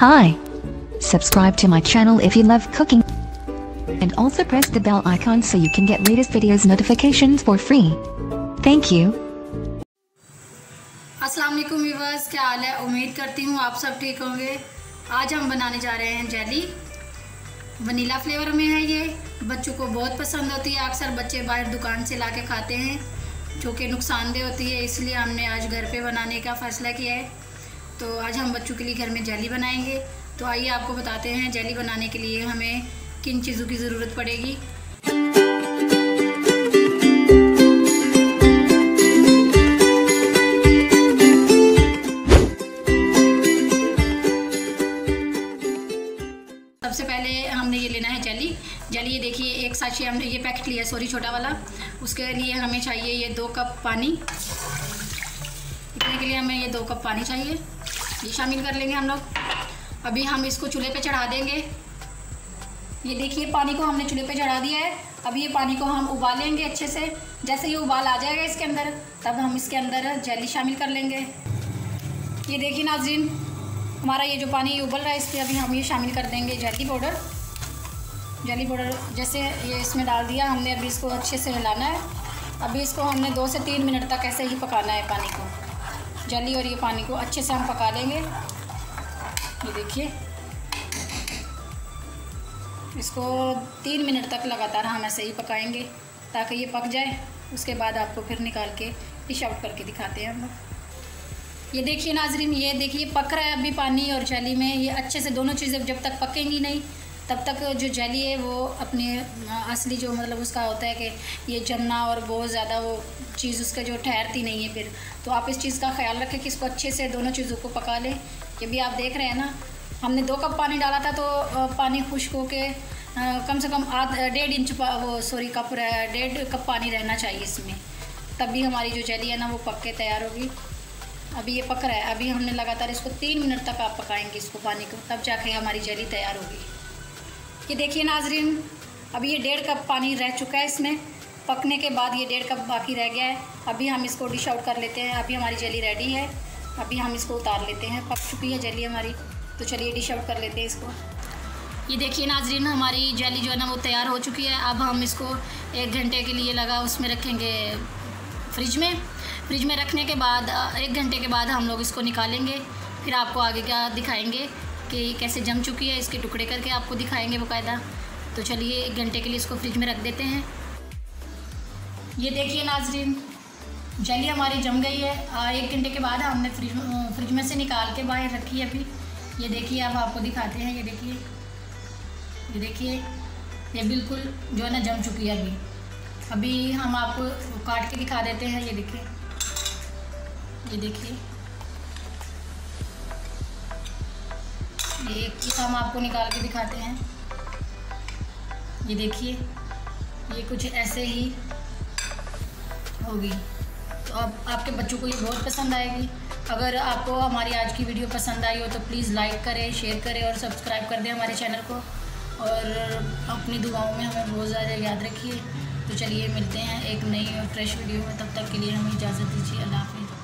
Hi. Subscribe to my channel if you love cooking. And also press the bell icon so you can get latest videos notifications for free. Thank you. अस्सलाम वालेकुम viewers, क्या हाल है। उम्मीद करती हूँ आप सब ठीक होंगे। आज हम बनाने जा रहे हैं जेली। वनीला फ्लेवर में है ये। बच्चों को बहुत पसंद होती है। अक्सर बच्चे बाहर दुकान से ला के खाते हैं जो कि नुकसानदेह होती है, इसलिए हमने आज घर पे बनाने का फ़ैसला किया है। तो आज हम बच्चों के लिए घर में जेली बनाएंगे। तो आइए आपको बताते हैं जेली बनाने के लिए हमें किन चीज़ों की ज़रूरत पड़ेगी। सबसे पहले हमने ये लेना है जेली। ये देखिए एक साची हमने ये पैकेट लिया, सॉरी छोटा वाला। उसके लिए हमें चाहिए ये 2 कप पानी। इतने के लिए हमें ये 2 कप पानी चाहिए, ये शामिल कर लेंगे हम लोग। अभी हम इसको चूल्हे पे चढ़ा देंगे। ये देखिए पानी को हमने चूल्हे पे चढ़ा दिया है। अभी ये पानी को हम उबालेंगे अच्छे से। जैसे ये उबाल आ जाएगा इसके अंदर, तब हम इसके अंदर जेली शामिल कर लेंगे। ये देखिए नाज़रीन, हमारा ये जो पानी उबल रहा है, इस पर अभी हम ये शामिल कर देंगे जेली पाउडर। जैसे ये इसमें डाल दिया हमने। अभी इसको अच्छे से हिलाना है। अभी इसको हमने 2 से 3 मिनट तक ऐसे ही पकाना है पानी को। जेली और ये पानी को अच्छे से हम पका लेंगे। ये देखिए, इसको 3 मिनट तक लगातार हम ऐसे ही पकाएंगे ताकि ये पक जाए। उसके बाद आपको फिर निकाल के डिश आउट करके दिखाते हैं हम लोग। ये देखिए नाज़रीन, ये देखिए पक रहा है अभी पानी और जेली में। ये अच्छे से दोनों चीज़ें जब तक पकेंगी नहीं, तब तक जो जेली है वो अपने असली जो मतलब उसका होता है कि ये जमना और बहुत ज़्यादा वो चीज़ उसका जो ठहरती नहीं है फिर। तो आप इस चीज़ का ख्याल रखें कि इसको अच्छे से दोनों चीज़ों को पका लें। ये भी आप देख रहे हैं ना, हमने 2 कप पानी डाला था, तो पानी खुश्क होके कम से कम 1.5 कप पानी रहना चाहिए इसमें। तभी हमारी जो जेली है ना वो पक के तैयार होगी। अभी ये पक रहा है। अभी हमने लगातार इसको 3 मिनट तक आप पकाएंगे इसको पानी को, तब जाके हमारी जेली तैयार होगी। ये देखिए नाज़रीन, अभी ये 1.5 कप पानी रह चुका है इसमें। पकने के बाद ये 1.5 कप बाकी रह गया है। अभी हम इसको डिश आउट कर लेते हैं। अभी हमारी जेली रेडी है। अभी हम इसको उतार लेते हैं। पक चुकी है जेली हमारी, तो चलिए डिश आउट कर लेते हैं इसको। ये देखिए नाज़रीन, हमारी जेली जो है ना वो तैयार हो चुकी है। अब हम इसको 1 घंटे के लिए उसमें रखेंगे फ्रिज में रखने के बाद 1 घंटे के बाद हम लोग इसको निकालेंगे। फिर आपको आगे क्या दिखाएंगे कि कैसे जम चुकी है, इसके टुकड़े करके आपको दिखाएंगे बाकायदा। तो चलिए 1 घंटे के लिए इसको फ्रिज में रख देते हैं। ये देखिए नाज़रीन, जेली हमारी जम गई है। 1 घंटे के बाद हमने फ्रिज में से निकाल के बाहर रखी है। अभी ये देखिए, अब आपको दिखाते हैं। ये देखिए ये बिल्कुल जो है ना जम चुकी है। अभी हम आपको काट के दिखा देते हैं। ये देखिए ये एक पीस हम आपको निकाल के दिखाते हैं। ये देखिए, ये कुछ ऐसे ही होगी। तो अब आपके बच्चों को ये बहुत पसंद आएगी। अगर आपको हमारी आज की वीडियो पसंद आई हो तो प्लीज़ लाइक करें, शेयर करें और सब्सक्राइब कर दें हमारे चैनल को। और अपनी दुआओं में हमें बहुत ज़्यादा याद रखिए। तो चलिए मिलते हैं एक नई और फ्रेश वीडियो में। तब तक के लिए हमें इजाज़त दीजिए। अल्लाह हाफ़िज़।